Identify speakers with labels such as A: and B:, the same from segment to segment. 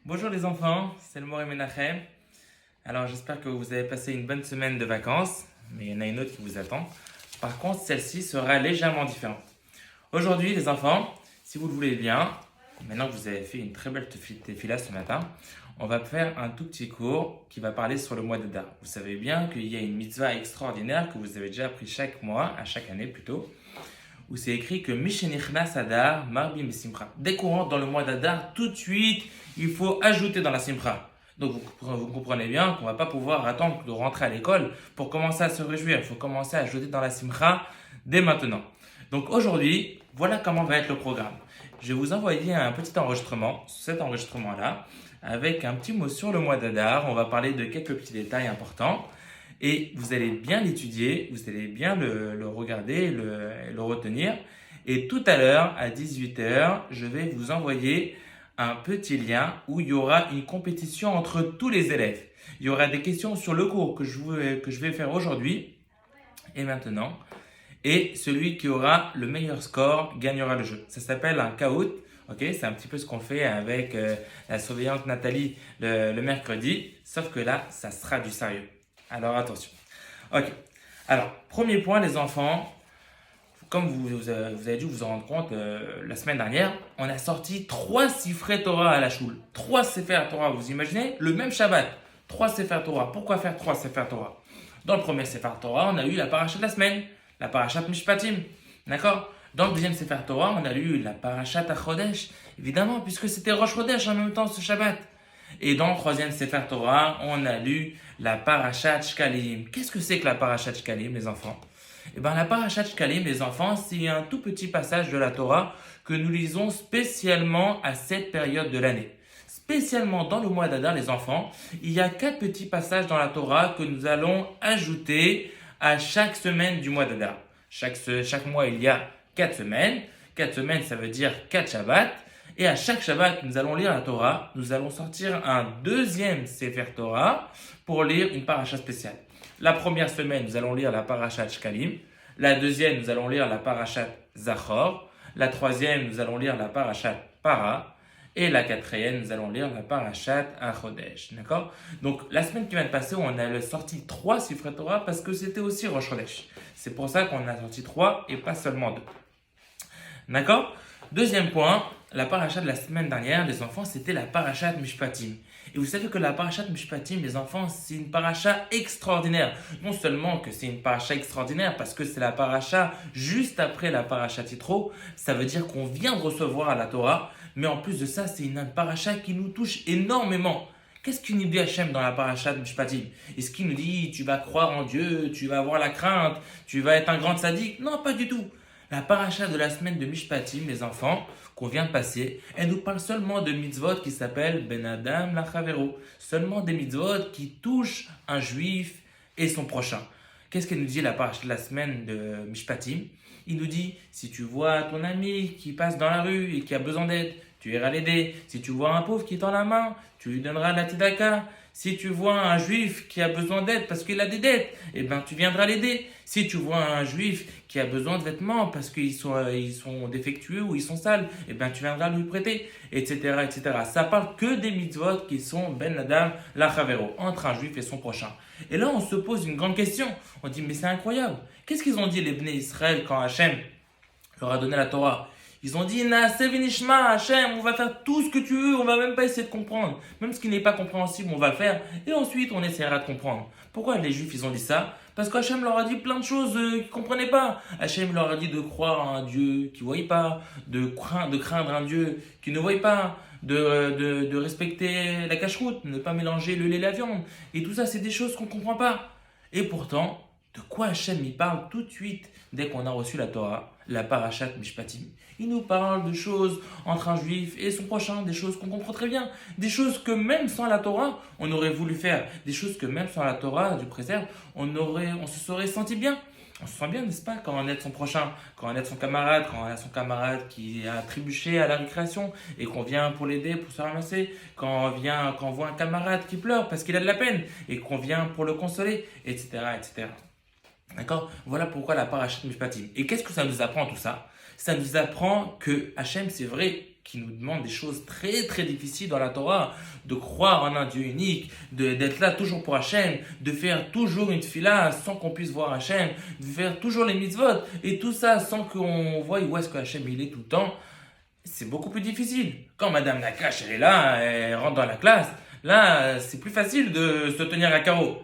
A: Bonjour les enfants, c'est le Moré Menachem. Alors j'espère que vous avez passé une bonne semaine de vacances, mais il y en a une autre qui vous attend. Par contre, celle-ci sera légèrement différente. Aujourd'hui les enfants, si vous le voulez bien, maintenant que vous avez fait une très belle tefila ce matin, on va faire un tout petit cours qui va parler sur le mois d'Adar. Vous savez bien qu'il y a une mitzvah extraordinaire que vous avez déjà appris chaque mois, à chaque année plutôt, où c'est écrit que Mishenichnas Adar, Marbi Simcha. Dès qu'on rentre dans le mois d'Adar, tout de suite, il faut ajouter dans la Simcha. Donc vous comprenez bien qu'on ne va pas pouvoir attendre de rentrer à l'école pour commencer à se réjouir. Il faut commencer à ajouter dans la Simcha dès maintenant. Donc aujourd'hui, voilà comment va être le programme. Je vais vous envoyer un petit enregistrement, cet enregistrement-là, avec un petit mot sur le mois d'Adar. On va parler de quelques petits détails importants. Et vous allez bien l'étudier, vous allez bien le regarder, le retenir. Et tout à l'heure, à 18h, je vais vous envoyer un petit lien où il y aura une compétition entre tous les élèves. Il y aura des questions sur le cours que je vais faire aujourd'hui et maintenant. Et celui qui aura le meilleur score gagnera le jeu. Ça s'appelle un caout. Okay, c'est un petit peu ce qu'on fait avec la surveillante Nathalie le mercredi. Sauf que là, ça sera du sérieux. Alors attention. Ok. Alors, premier point, les enfants. Comme vous avez dû vous en rendre compte la semaine dernière, on a sorti 3 Sifrei Torah à la choule. 3 Sefer Torah, vous imaginez? Le même Shabbat. 3 Sefer Torah. Pourquoi faire 3 Sefer Torah? Dans le premier Sefer Torah, on a eu la paracha de la semaine, la parachat Mishpatim. D'accord? Dans le deuxième Sefer Torah, on a lu la parachat Chodesh, évidemment, puisque c'était Rosh Chodesh en même temps ce Shabbat. Et dans le troisième Sefer Torah, on a lu la parachat Shkalim. Qu'est-ce que c'est que la parachat Shkalim, les enfants? Eh bien, la parachat Shkalim, les enfants, c'est un tout petit passage de la Torah que nous lisons spécialement à cette période de l'année. Spécialement dans le mois d'Adar, les enfants, il y a 4 petits passages dans la Torah que nous allons ajouter à chaque semaine du mois d'Adar. Chaque mois, il y a 4 semaines. 4 semaines, ça veut dire 4 Shabbats. Et à chaque Shabbat, nous allons lire la Torah. Nous allons sortir un deuxième Sefer Torah pour lire une paracha spéciale. La première semaine, nous allons lire la parachat Shkalim. La deuxième, nous allons lire la parachat Zachor. La troisième, nous allons lire la parachat Para. Et la quatrième, nous allons lire la parachat Chodesh. D'accord? Donc, la semaine qui vient de passer, on a sorti 3 Sifrei Torah parce que c'était aussi Rosh Chodesh. C'est pour ça qu'on a sorti 3 et pas seulement 2. D'accord? Deuxième point, la paracha de la semaine dernière, les enfants, c'était la parachat Mishpatim. Et vous savez que la parachat Mishpatim, les enfants, c'est une paracha extraordinaire. Non seulement que c'est une paracha extraordinaire, parce que c'est la paracha juste après la paracha Yitro, ça veut dire qu'on vient de recevoir la Torah, mais en plus de ça, c'est une paracha qui nous touche énormément. Qu'est-ce qu'il nous dit Hachem dans la paracha de Mishpatim? Est-ce qu'il nous dit tu vas croire en Dieu, tu vas avoir la crainte, tu vas être un grand sadique? Non, pas du tout. La paracha de la semaine de Mishpatim, les enfants, qu'on vient de passer, elle nous parle seulement de mitzvot qui s'appellent Ben Adam Lachavero. Seulement des mitzvot qui touchent un juif et son prochain. Qu'est-ce qu'elle nous dit la paracha de la semaine de Mishpatim? Il nous dit, si tu vois ton ami qui passe dans la rue et qui a besoin d'aide, tu iras l'aider. Si tu vois un pauvre qui tend la main, tu lui donneras la tzedaka. Si tu vois un juif qui a besoin d'aide parce qu'il a des dettes, eh ben tu viendras l'aider. Si tu vois un juif qui a besoin de vêtements parce qu'ils sont défectueux ou ils sont sales, eh ben tu viendras lui prêter, etc., etc. Ça parle que des mitzvot qui sont ben adam lachavero, entre un juif et son prochain. Et là, on se pose une grande question. On dit, mais c'est incroyable. Qu'est-ce qu'ils ont dit les Bnei Israël quand Hachem leur a donné la Torah? Ils ont dit, Naaseh v'nishma, Hachem, on va faire tout ce que tu veux, on va même pas essayer de comprendre. Même ce qui n'est pas compréhensible, on va le faire. Et ensuite, on essaiera de comprendre. Pourquoi les Juifs, ils ont dit ça? Parce qu'Hachem leur a dit plein de choses qu'ils ne comprenaient pas. Hachem leur a dit de croire à un Dieu qui ne voyait pas, de craindre un Dieu qui ne voyait pas, de respecter la cacheroute, ne pas mélanger le lait et la viande. Et tout ça, c'est des choses qu'on ne comprend pas. Et pourtant, de quoi Hachem y parle tout de suite dès qu'on a reçu la Torah, la parachat Mishpatim? Il nous parle de choses entre un juif et son prochain, des choses qu'on comprend très bien, des choses que même sans la Torah, on aurait voulu faire, des choses que même sans la Torah du préserve, on se serait senti bien. On se sent bien, n'est-ce pas, quand on aide son prochain, quand on aide son camarade, quand on a son camarade qui a trébuché à la récréation et qu'on vient pour l'aider, pour se ramasser, quand on voit un camarade qui pleure parce qu'il a de la peine et qu'on vient pour le consoler, etc., etc. D'accord? Voilà pourquoi la parachat Mishpatim. Et qu'est-ce que ça nous apprend tout ça? Ça nous apprend que Hachem, c'est vrai, qui nous demande des choses très très difficiles dans la Torah, de croire en un Dieu unique, d'être là toujours pour Hachem, de faire toujours une tefila sans qu'on puisse voir Hachem, de faire toujours les mitzvot, et tout ça sans qu'on voie où est-ce que Hachem il est tout le temps, c'est beaucoup plus difficile. Quand Madame Nakash elle est là, elle rentre dans la classe, là c'est plus facile de se tenir à carreau.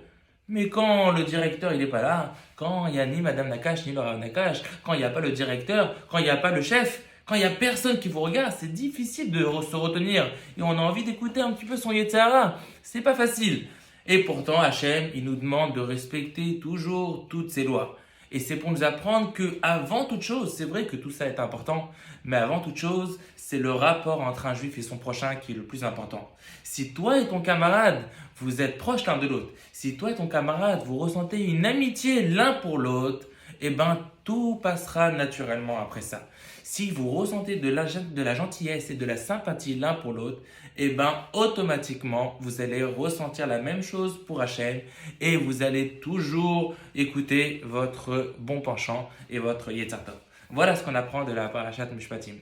A: Mais quand le directeur il n'est pas là, quand il n'y a ni Madame Nakash ni Laura Nakash, quand il n'y a pas le directeur, quand il n'y a pas le chef, quand il n'y a personne qui vous regarde, c'est difficile de se retenir. Et on a envie d'écouter un petit peu son Yetzirah. C'est pas facile. Et pourtant, Hachem, il nous demande de respecter toujours toutes ses lois. Et c'est pour nous apprendre que avant toute chose, c'est vrai que tout ça est important, mais avant toute chose, c'est le rapport entre un juif et son prochain qui est le plus important. Si toi et ton camarade, vous êtes proches l'un de l'autre, si toi et ton camarade, vous ressentez une amitié l'un pour l'autre, eh ben tout passera naturellement après ça. Si vous ressentez de la gentillesse et de la sympathie l'un pour l'autre, eh ben automatiquement vous allez ressentir la même chose pour Hachem et vous allez toujours écouter votre bon penchant et votre Yetzer Tov. Voilà ce qu'on apprend de la Parashat Mishpatim.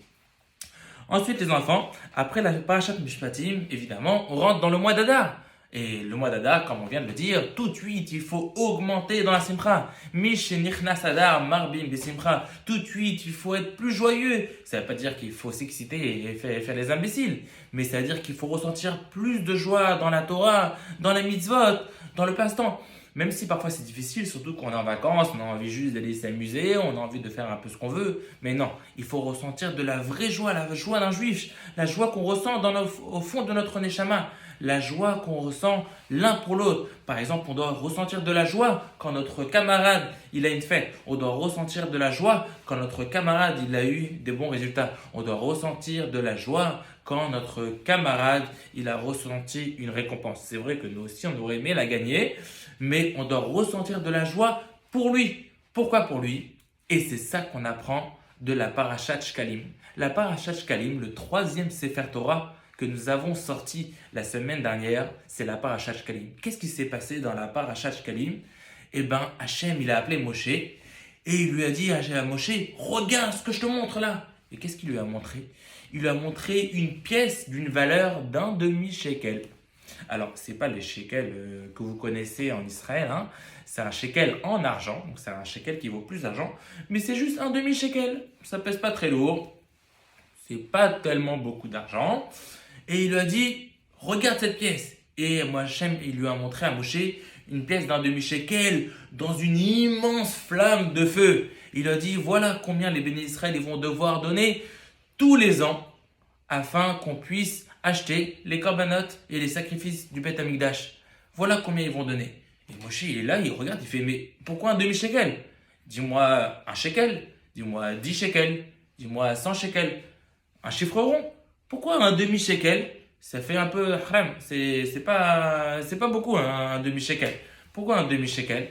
A: Ensuite les enfants, après la Parashat Mishpatim, évidemment, on rentre dans le mois d'Adar. Et le mois d'Adar, comme on vient de le dire, tout de suite, il faut augmenter dans la simcha. Mish nichnas Adar marbim besimcha. Tout de suite, il faut être plus joyeux. Ça ne veut pas dire qu'il faut s'exciter et faire les imbéciles. Mais ça veut dire qu'il faut ressentir plus de joie dans la Torah, dans la mitzvot, dans le passe-temps. Même si parfois c'est difficile, surtout quand on est en vacances, on a envie juste d'aller s'amuser, on a envie de faire un peu ce qu'on veut. Mais non, il faut ressentir de la vraie joie, la joie d'un juif, la joie qu'on ressent au fond de notre neshama, la joie qu'on ressent l'un pour l'autre. Par exemple, on doit ressentir de la joie quand notre camarade il a une fête. On doit ressentir de la joie quand notre camarade il a eu des bons résultats. On doit ressentir de la joie quand notre camarade il a ressenti une récompense. C'est vrai que nous aussi on aurait aimé la gagner, mais on doit ressentir de la joie pour lui. Pourquoi pour lui? Et c'est ça qu'on apprend de la Parashat Shkalim. La Parashat Shkalim, le 3e Sefer Torah que nous avons sorti la semaine dernière, c'est la Parashat Shkalim. Qu'est-ce qui s'est passé dans la Parashat Shkalim? Eh bien, Hachem, il a appelé Moshe et il lui a dit à Moshe, regarde ce que je te montre là. Et qu'est-ce qu'il lui a montré? Il lui a montré une pièce d'une valeur d'un demi-shekel. Alors, ce n'est pas les shekels que vous connaissez en Israël, hein. C'est un shekel en argent, donc c'est un shekel qui vaut plus d'argent, mais c'est juste un demi-shekel. Ça pèse pas très lourd, c'est pas tellement beaucoup d'argent. Et il lui a dit, regarde cette pièce. Et Hachem, il lui a montré à Moshe une pièce d'un demi-shekel dans une immense flamme de feu. Il a dit, voilà combien les bénis d'Israël vont devoir donner tous les ans afin qu'on puisse acheter les corbanotes et les sacrifices du Beth Amikdash. Voilà combien ils vont donner. Et Moshe, il est là, il regarde, il fait, mais pourquoi un demi-shekel? Dis-moi un shekel, dis-moi 10 shekels, dis-moi 100 shekels. Un chiffre rond. Pourquoi un demi-shekel? Ça fait un peu haram. C'est pas beaucoup un demi-shekel. Pourquoi un demi-shekel?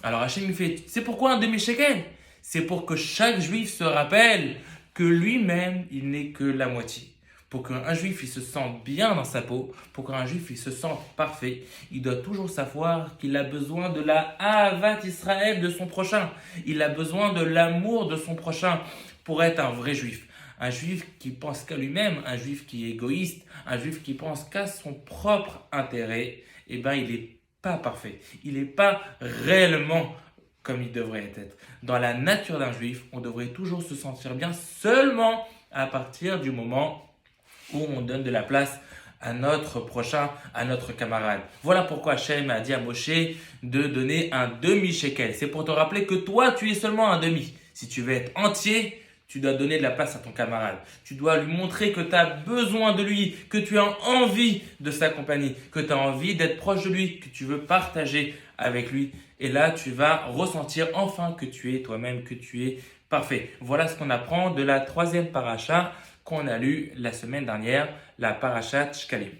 A: Alors Hachem il fait, c'est pourquoi un demi-shekel? C'est pour que chaque juif se rappelle que lui-même, il n'est que la moitié. Pour qu'un juif il se sente bien dans sa peau, pour qu'un juif il se sente parfait, il doit toujours savoir qu'il a besoin de la Ahavat Israël de son prochain. Il a besoin de l'amour de son prochain pour être un vrai juif. Un juif qui pense qu'à lui-même, un juif qui est égoïste, un juif qui pense qu'à son propre intérêt, eh ben il n'est pas parfait. Il n'est pas réellement comme il devrait être. Dans la nature d'un juif, on devrait toujours se sentir bien seulement à partir du moment où on donne de la place à notre prochain, à notre camarade. Voilà pourquoi Hachem a dit à Moshe de donner un demi-shekel. C'est pour te rappeler que toi, tu es seulement un demi. Si tu veux être entier, tu dois donner de la place à ton camarade. Tu dois lui montrer que tu as besoin de lui, que tu as envie de sa compagnie, que tu as envie d'être proche de lui, que tu veux partager avec lui. Et là, tu vas ressentir enfin que tu es toi-même, que tu es parfait. Voilà ce qu'on apprend de la 3e paracha qu'on a lu la semaine dernière, la Parashat Shkalim.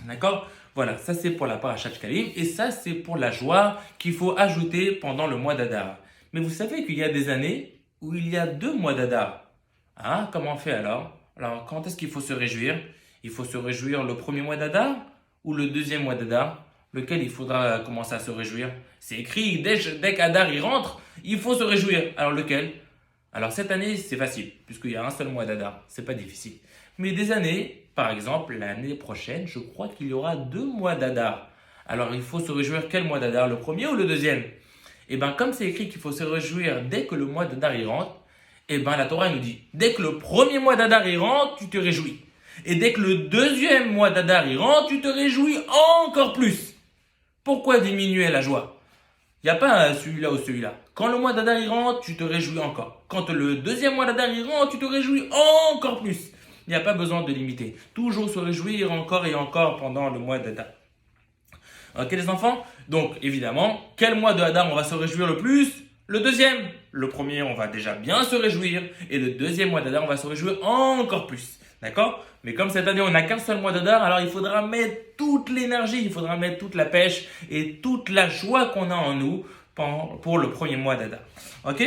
A: D'accord? Voilà, ça c'est pour la Parashat Shkalim et ça c'est pour la joie qu'il faut ajouter pendant le mois d'Adar. Mais vous savez qu'il y a des années où il y a 2 mois d'Adar. Hein? Comment on fait alors? Alors, quand est-ce qu'il faut se réjouir? Il faut se réjouir le premier mois d'Adar ou le 2e mois d'Adar? Lequel il faudra commencer à se réjouir? C'est écrit, dès qu'Adar il rentre, il faut se réjouir. Alors lequel? Alors cette année, c'est facile, puisqu'il y a un seul mois d'Adar. C'est pas difficile. Mais des années, par exemple l'année prochaine, je crois qu'il y aura 2 mois d'Adar. Alors il faut se réjouir quel mois d'Adar, le premier ou le deuxième? Et bien comme c'est écrit qu'il faut se réjouir dès que le mois d'Adar y rentre, et bien la Torah nous dit, dès que le premier mois d'Adar y rentre, tu te réjouis. Et dès que le deuxième mois d'Adar y rentre, tu te réjouis encore plus. Pourquoi diminuer la joie? Il n'y a pas celui-là ou celui-là. Quand le mois d'Adar y rentre, tu te réjouis encore. Quand le deuxième mois d'Adar y rentre, tu te réjouis encore plus. Il n'y a pas besoin de limiter. Toujours se réjouir encore et encore pendant le mois d'Adar. Ok les enfants? Donc évidemment, quel mois de Hadar on va se réjouir le plus? Le deuxième. Le premier, on va déjà bien se réjouir. Et le deuxième mois d'Adar, on va se réjouir encore plus. D'accord? Mais comme cette année, on n'a qu'un seul mois d'Adar, alors il faudra mettre toute l'énergie, il faudra mettre toute la pêche et toute la joie qu'on a en nous pour le premier mois d'Adar. Ok?